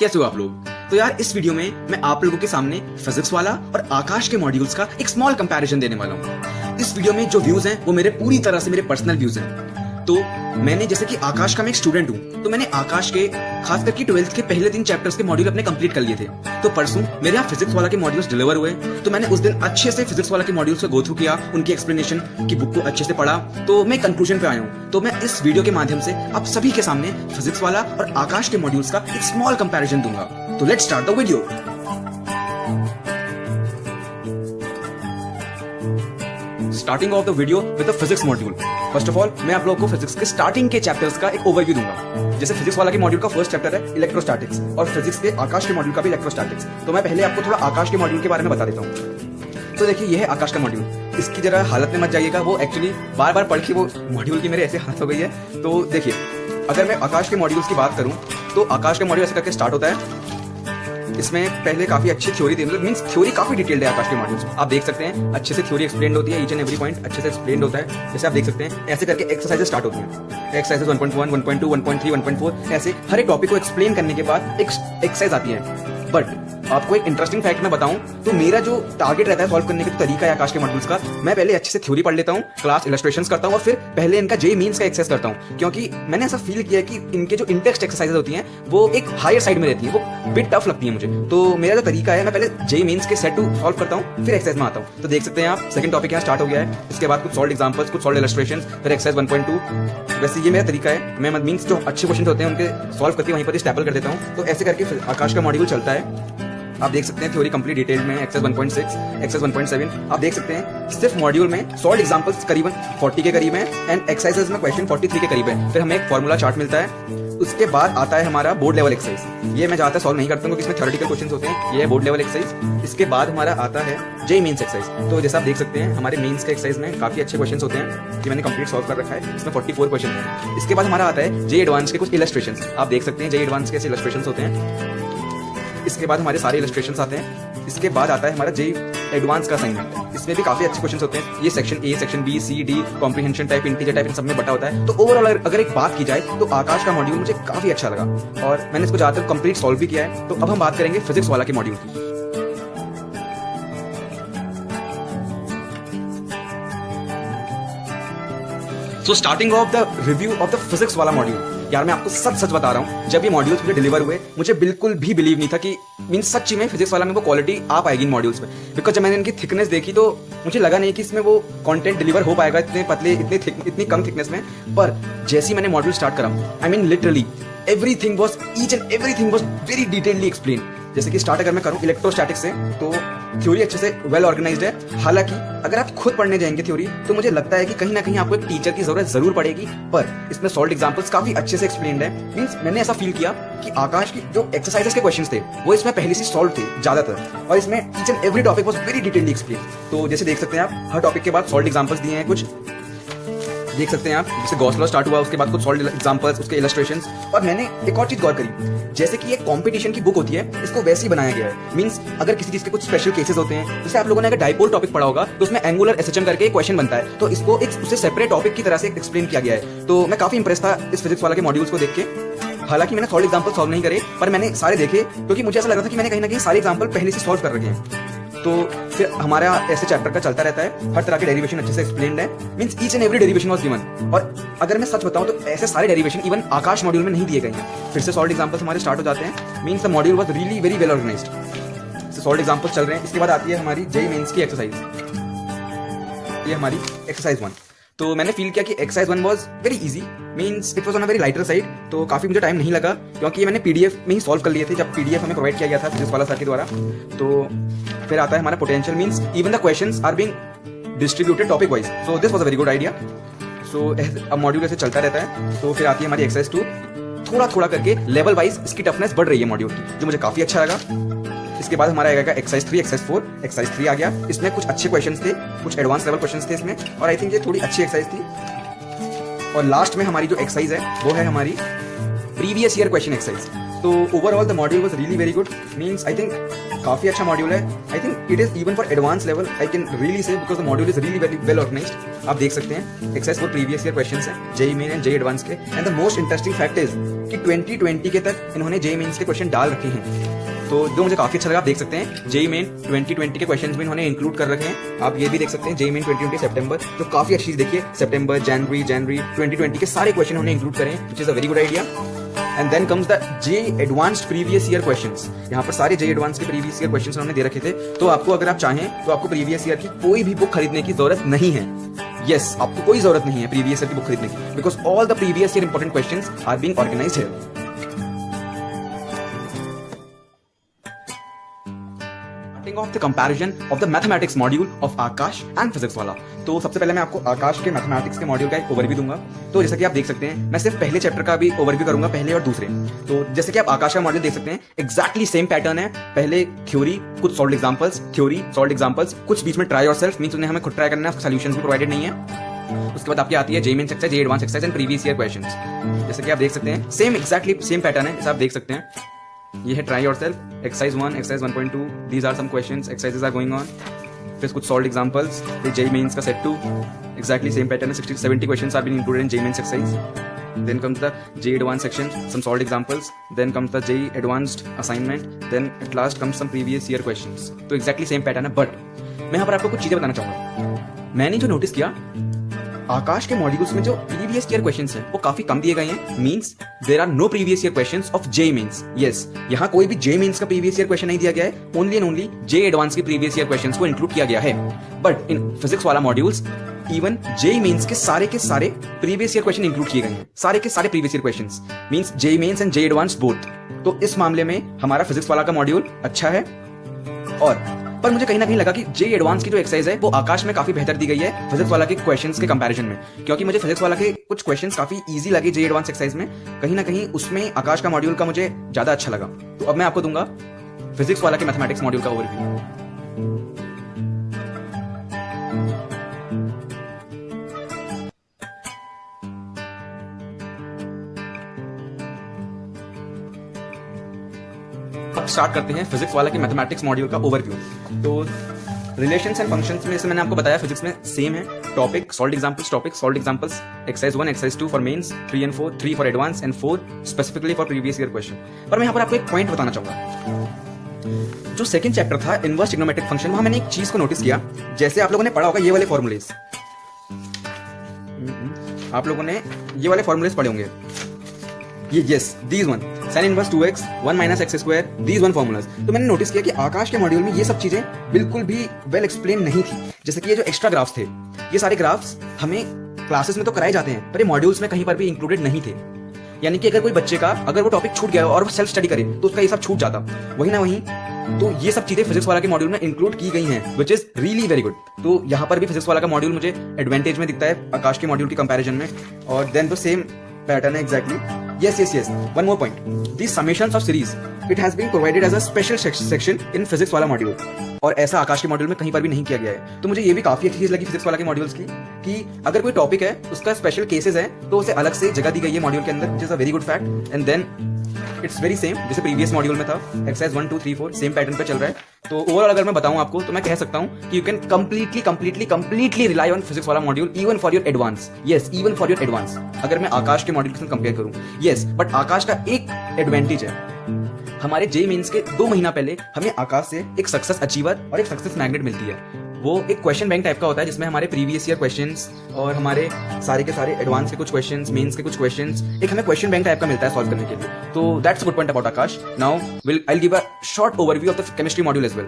कैसे हो आप लोग। तो यार इस वीडियो में मैं आप लोगों के सामने फिजिक्स वाला और आकाश के मॉड्यूल्स का एक स्मॉल कंपैरिजन देने वाला हूँ। इस वीडियो में जो व्यूज हैं वो मेरे पूरी तरह से मेरे पर्सनल व्यूज हैं। तो मैंने जैसे कि आकाश का मैं एक स्टूडेंट हूँ, तो मैंने आकाश के खास करके 12th के पहले 3 चैप्टर्स के मॉड्यूल अपने कंप्लीट कर लिए थे। तो परसों मेरे यहाँ फिजिक्स वाला के मॉड्यूल्स डिलीवर हुए, तो मैंने उस दिन अच्छे से फिजिक्स वाला के मॉड्यूल्स को गो थ्रू किया, उनकी एक्सप्लेनेशन की बुक को अच्छे से पढ़ा, तो मैं कंक्लूजन पे आया हूँ। तो मैं इस वीडियो के माध्यम से आप सभी के सामने फिजिक्स वाला और आकाश के मॉड्यूल्स का एक स्मॉल कंपैरिजन दूंगा। तो let's start the video. Starting of the video with the physics module. First of all मैं आप लोगों को फिजिक्स के स्टार्टिंग के चैप्टर्स का एक ओवरव्यू दूंगा। जैसे फिजिक्स वाला के मॉड्यूल का फर्स्ट चैप्टर है इलेक्ट्रोस्टैटिक्स, और फिजिक्स के आकाश के मॉड्यूल का भी इलेक्ट्रोस्टैटिक्स। तो मैं पहले आपको थोड़ा आकाश के मॉड्यूल के बारे में बता देता हूँ। तो देखिए ये है आकाश का मॉड्यूल। इसकी जरा हालत में मत जाइएगा, वो एक्चुअली बार बार पढ़ के वो मॉड्यूल की मेरे ऐसे हालत हो गई है। तो देखिए अगर मैं आकाश के मॉड्यूल्स की बात करूँ तो आकाश का मॉड्यूल ऐसे करके स्टार्ट होता है। इसमें पहले काफी अच्छी थ्योरी थी, मतलब मींस थ्योरी काफी डिटेल्ड है आकाश के मॉड्यूल्स में। आप देख सकते हैं अच्छे से थ्योरी एक्सप्लेन होती है, ईच एंड एवरी पॉइंट अच्छे से एक्सप्लेन होता है। जैसे आप देख सकते हैं ऐसे करके एक्सरसाइज स्टार्ट होती हैं। एक्सरसाइज 1.1, 1.2, 1.3, 1.4 ऐसे हर एक टॉपिक को एक्सप्लेन करने के बाद एक एक्सरसाइज आती है। बट आपको एक इंटरेस्टिंग फैक्ट मैं बताऊं तो मेरा जो टारगेट रहता है सॉल्व करने का तरीका है आकाश के मॉड्यूल्स का, मैं पहले अच्छे से थ्योरी पढ़ लेता हूं, क्लास इलस्ट्रेशंस करता हूं और फिर पहले इनका जेईई मींस का एक्सेस करता हूं, क्योंकि मैंने ऐसा फील किया कि इनके जो इंटेक्स्ट एक्सरसाइजेस होती हैं वो एक हायर साइड में रहती है, वो बिट टफ लगती है मुझे। तो मेरा जो तरीका है मैं पहले जेईई मींस के सेट 2 सॉल्व करता हूं, फिर एक्सरसाइज में आता हूं। तो देख सकते हैं आप सेकंड टॉपिक यहाँ स्टार्ट हो गया है। इसके बाद कुछ सॉल्व एग्जांपल्स, कुछ सॉल्व इलस्ट्रेशंस, फिर एक्सरसाइज 1.2। वैसे ये मेरा तरीका है, मैं मींस जो अच्छे क्वेश्चन होते हैं उनके सॉल्व करके वहीं पर ही स्टैपल कर देता हूं। तो ऐसे करके आकाश का मॉड्यूल चलता है। आप देख सकते हैं थ्योरी कंप्लीट डिटेल में एक्सरसाइज 1.6, एक्सरसाइज 1.7। आप देख सकते हैं सिर्फ मॉड्यूल में सॉल्व एग्जांपल्स करीबन 40 के करीब हैं एंड एक्सरसाइजेस में क्वेश्चन 43 के करीब है। फिर हमें एक फॉर्मूला चार्ट मिलता है। उसके बाद आता है हमारा बोर्ड लेवल एक्सरसाइज। ये मैं ज्यादा सॉल्व नहीं करता हूँ क्योंकि इसमें थ्योरेटिकल क्वेश्चंस होते हैं। ये है बोर्ड लेवल एक्सरसाइज। इसके बाद हमारा आता है जेईई मेंस एक्सरसाइज। तो जैसा आप देख सकते हैं हमारे मेंस के एक्सरसाइज में काफी अच्छे क्वेश्चंस होते हैं कि मैंने कंप्लीट सॉल्व कर रखा है। इसमें 44 क्वेश्चन है। इसके बाद हमारा आता है जेईई एडवांस के कुछ इलस्ट्रेशंस। आप देख सकते हैं जेईई एडवांस के ऐसे इलस्ट्रेशंस होते हैं। इसके बाद हमारे सारे इलस्ट्रेशंस आते हैं। इसके बाद आता है हमारा जेईई एडवांस का असाइनमेंट। इसमें भी काफी अच्छे क्वेश्चंस होते हैं। ये section A, section B, C, D, comprehension type, integer type, इन सब में बटा होता है। तो ओवरऑल अगर एक बात की जाए तो आकाश का मॉड्यूल मुझे काफी अच्छा लगा और मैंने इसको ज्यादातर कंप्लीट सॉल्व भी किया है। तो अब हम बात करेंगे फिजिक्स वाला के मॉड्यूल की। So starting of the review of the physics वाला मॉड्यूल। यार मैं आपको सच बता रहा हूँ, जब ये मॉड्यूल्स मुझे डिलीवर हुए मुझे बिल्कुल भी बिलीव नहीं था कि मींस सच्ची में फिजिक्स वाला में वो क्वालिटी आ पाएगी इन मॉड्यूल्स में। बिकॉज जब मैंने इनकी थिकनेस देखी तो मुझे लगा नहीं कि इसमें वो कंटेंट डिलीवर हो पाएगा इतने पतले इतनी कम थिकनेस में। पर जैसे ही मैंने मॉड्यूल स्टार्ट करा, I mean literally everything was each and everything was very detailed explain. जैसे कि स्टार्ट अगर मैं करूं इलेक्ट्रोस्टैटिक्स से, तो थ्योरी अच्छे से वेल ऑर्गेनाइज्ड है। हालांकि अगर आप खुद पढ़ने जाएंगे थ्योरी तो मुझे लगता है कि कहीं ना कहीं आपको एक टीचर की जरूरत जरूर पड़ेगी। पर इसमें सॉल्व एग्जांपल्स काफी अच्छे से एक्सप्लेन्ड है। मींस मैंने ऐसा फील किया कि आकाश की जो एक्सरसाइजेस के क्वेश्चंस थे वो इसमें पहले से सॉल्व थे ज्यादातर, और इसमें each and every topic was very detailed explain. तो जैसे देख सकते हैं आप हर टॉपिक के बाद सॉल्व एग्जांपल्स दिए हैं। कुछ देख सकते हैं आप, जैसे गॉस लॉ स्टार्ट हुआ, उसके बाद कुछ सॉल्व एग्जांपल्स, उसके इलस्ट्रेशंस। और मैंने एक और चीज गौर करी, जैसे कि एक कंपटीशन की बुक होती है, इसको वैसे ही बनाया गया है। मींस अगर किसी चीज के कुछ स्पेशल केसेस होते हैं, जैसे आप लोगों ने अगर डाइपोल टॉपिक पढ़ा होगा तो उसमें एंगुलर एसएचएम करके एक क्वेश्चन बनता है, तो इसको एक उससे सेपरेट टॉपिक की तरह से एक्सप्लेन किया गया है। तो मैं काफी इंप्रेस था इस फिजिक्स वाला के मॉड्यूल्स को देख के। हालांकि मैंने सॉल्व एग्जांपल सॉल्व नहीं करे, पर मैंने सारे देखे क्योंकि मुझे ऐसा लगा था कि मैंने कहीं ना कहीं सारे एग्जांपल पहले से सॉल्व कर रखे हैं। तो फिर हमारा ऐसे चैप्टर का चलता रहता है, हर तरह के डेरिवेशन अच्छे से एक्सप्लेन्ड है। Means each and every derivation was given. और अगर मैं सच बताऊं तो ऐसे सारे डेरिवेशन इवन आकाश मॉड्यूल में नहीं दिए गए हैं। फिर से सॉल्व एग्जांपल्स हमारे स्टार्ट हो जाते हैं। Means the module was really very well organised. Solve examples चल रहे हैं। इसके बाद आती है हमारी जेईई मेंस की एक्सरसाइज। ये हमारी एक्सरसाइज 1। तो मैंने फील किया कि exercise 1 was very easy, means it was on a very lighter side. तो काफी मुझे टाइम नहीं लगा क्योंकि ये मैंने पीडीएफ में ही सॉल्व कर लिए थे, जब पीडीएफ हमें प्रोवाइड किया गया था फिजिक्स वाला सर के द्वारा। तो फिर आता है हमारा potential, means even the questions are being distributed topic wise. So this was a very good idea. So अब मॉड्यूल ऐसे चलता रहता है। तो फिर आती है हमारी एक्सरसाइज 2। थोड़ा थोड़ा करके लेवल वाइज इसकी टफनेस बढ़ रही है मॉड्यूल की, जो मुझे काफी अच्छा लगा। इसके बाद हमारा आएगा एक्सरसाइज 3, एक्सरसाइज 4। एक्सरसाइज 3 आ गया, इसमें कुछ अच्छे क्वेश्चंस थे, कुछ एडवांस लेवल क्वेश्चंस थे इसमें, और आई थिंक ये थोड़ी अच्छी एक्सरसाइज थी। और लास्ट में हमारी जो एक्सरसाइज है वो है हमारी प्रीवियस ईयर क्वेश्चन एक्सरसाइज। तो overall the module was really very good, means I think काफी अच्छा मॉड्यूल है. I think it is even for advance level, I can really say, because the module is really very well organised. आप देख सकते हैं exercise for previous year questions है, JEE main and JEE advance के. And the most interesting fact is कि 2020 के तक इन्होंने जेईई मेंस के क्वेश्चन डाल रखे हैं, तो जो मुझे काफी अच्छा लगा. आप देख सकते हैं जेईई मेन 2020 के क्वेश्चंस भी इन्होंने इंक्लूड कर रखे हैं. आप ये भी देख सकते हैं जेईई मेन 2020 सितंबर, जो काफी अच्छी चीज. देखिए सितंबर, जनवरी 2020 के सारे क्वेश्चन उन्होंने इंक्लूड करे हैं, which is a very good idea. And then comes the JEE advanced previous year questions. यहाँ पर सारे जेईई एडवांस के प्रीवियस ईयर क्वेश्चंस उन्होंने दे रखे थे. तो आपको अगर आप चाहें तो आपको प्रीवियस ईयर की कोई भी बुक खरीदने की जरूरत नहीं है. यस, आपको कोई जरूरत नहीं है प्रीवियस ईयर की बुक खरीदने की, because all the previous year important questions are being organised here. Of the comparison of the mathematics module of Aakash and Physics Wallah. तो सबसे पहले मैं आपको आकाश के मैथमेटिक्स के मॉड्यूल का एक ओवरव्यू दूंगा. तो जैसा कि आप देख सकते हैं, मैं सिर्फ पहले चैप्टर का भी ओवरव्यू करूंगा, पहले और दूसरे. तो जैसे कि आप आकाश का मॉड्यूल देख सकते हैं, एग्जैक्टली सेम पैटर्न है. पहले थ्योरी, कुछ solved examples, theory solved examples, कुछ बीच में ट्राई योरसेल्फ, मींस उन्हें हमें खुद ट्राई करना है, सॉल्यूशंस भी प्रोवाइडेड नहीं है. उसके बाद आपकी आती है JEE mains exercise, JEE advance exercise and previous year questions. जैसे कि आप देख सकते हैं, सेम एग्जैक्टली सेम पैटर्न है. जैसे आप देख सकते हैं, ये है try yourself, exercise 1, exercise 1.2, these are some questions, exercises are going on. फिर कुछ सॉल्व्ड एग्जांपल्स, फिर जेईई मेंस का सेट 2, एग्जैक्टली सेम पैटर्न है. 60-70 questions are been included in JEE mains exercise. Then comes the JEE advanced section, some solved examples. Then comes the JEE advanced assignment. Then at last comes some previous year questions. तो exactly same pattern है. But मैं यहाँ पर आपको कुछ चीजें बताना चाहूंगा. मैंने जो नोटिस किया, आकाश के मॉड्यूल्स में जो प्रीवियस ईयर क्वेश्चंस हैं वो काफी कम दिए गए हैं. Means there are no previous year questions of JEE mains. Yes, यहाँ कोई भी जेईई मेंस का प्रीवियस ईयर क्वेश्चन नहीं दिया गया है. Only and only JEE advance के प्रीवियस ईयर क्वेश्चंस को इंक्लूड किया गया है. But in Physics Wallah modules even JEE mains के सारे प्रीवियस ईयर क्वेश्चन इंक्लूड किए गए हैं. सारे के सारे previous year questions, means JEE mains and JEE advance both. तो इस मामले में हमारा फिजिक्स वाला का मॉड्यूल अच्छा है. और पर मुझे कहीं ना कहीं लगा कि जेईई एडवांस की जो एक्सरसाइज है वो आकाश में काफी बेहतर दी गई है फिजिक्स वाला के क्वेश्चंस के कंपैरिजन में. क्योंकि मुझे फिजिक्स वाला के कुछ क्वेश्चंस काफी इजी लगे जेईई एडवांस एक्सरसाइज में, कहीं ना कहीं उसमें आकाश का मॉड्यूल का मुझे ज्यादा अच्छा लगा. तो अब मैं आपको दूंगा फिजिक्स वाला के मैथमेटिक्स मॉड्यूल का ओवरव्यू. अब स्टार्ट करते हैं फिजिक्स वाला के मैथमेटिक्स मॉड्यूल का ओवरव्यू. तो रिलेशंस एंड फंक्शंस में से मैंने आपको बताया फिजिक्स में सेम है. Topic solved examples, topic solved examples, exercise 1, exercise 2 for mains, 3 and 4, 3 for advance and 4 specifically for previous year question. पर मैं यहाँ पर आपको एक पॉइंट बताना चाहूंगा. जो सेकंड चैप्टर था इनवर्स ट्रिग्नोमेट्रिक फंक्शन, वहां मैंने एक चीज को नोटिस किया. जैसे आप लोगों ने पढ़ा होगा ये वाले फॉर्मूलेस, आप लोगों ने ये वाले फॉर्मूलेस पढ़े होंगे. ये yes, these one sin inverse 2x 1 minus x square, these one formulas. तो मैंने नोटिस किया कि आकाश के मॉड्यूल में ये सब चीजें बिल्कुल भी वेल एक्सप्लेन नहीं थी. जैसे कि ये जो एक्स्ट्रा ग्राफ्स थे, ये सारे ग्राफ्स हमें क्लासेस में तो कराए जाते हैं, पर ये मॉड्यूल्स में कहीं पर भी इंक्लूडेड नहीं थे. यानी कि अगर कोई बच्चे का अगर वो टॉपिक छूट गया और वो सेल्फ स्टडी करे तो उसका ये सब छूट जाता. वही ना वही, तो ये सब चीजें फिजिक्स वाला के मॉड्यूल में इंक्लूड की गई हैं, which is really very good. तो यहाँ पर भी फिजिक्स वाला का मॉड्यूल मुझे एडवांटेज में दिखता है आकाश के मॉड्यूल के कंपैरिजन में. और then the same pattern exactly. Yes. One more point. These summations of series, it has been provided as a special section in physics वाला मॉड्यूल. और ऐसा आकाश के मॉड्यूल में कहीं पर भी नहीं किया गया है. तो मुझे ये भी काफी अच्छी चीज लगी फिजिक्स वाला के मॉड्यूल्स की, कि अगर कोई टॉपिक है उसका स्पेशल केसेस है तो उसे अलग से जगह दी गई है मॉड्यूल के अंदर, which is a very good fact. And then it's very same जैसे प्रीवियस मॉड्यूल में था. एक्सरसाइज 1, 2, 3, 4 सेम पैटर्न पे चल रहा है. तो ओवरऑल अगर मैं बताऊं आपको तो मैं कह सकता हूं कि you can completely rely on physics वाला module even for your advance. Yes, even for your advance. अगर मैं आकाश के मॉड्यूल के साथ कंपेयर करूं, यस, बट आकाश का एक एडवांटेज है. हमारे जेईई मेंस के 2 महीना पहले हमें आकाश से एक सक्सेस अचीवर और एक सक्सेस मैग्नेट मिलती है. वो एक क्वेश्चन बैंक टाइप का होता है जिसमें हमारे प्रीवियस ईयर क्वेश्चंस और हमारे सारे के सारे एडवांस के कुछ क्वेश्चंस, मेंस के कुछ क्वेश्चंस, एक हमें क्वेश्चन बैंक टाइप का मिलता है सॉल्व करने के लिए. तो that's good point about Aakash. Now I will give a short overview of the chemistry module as well.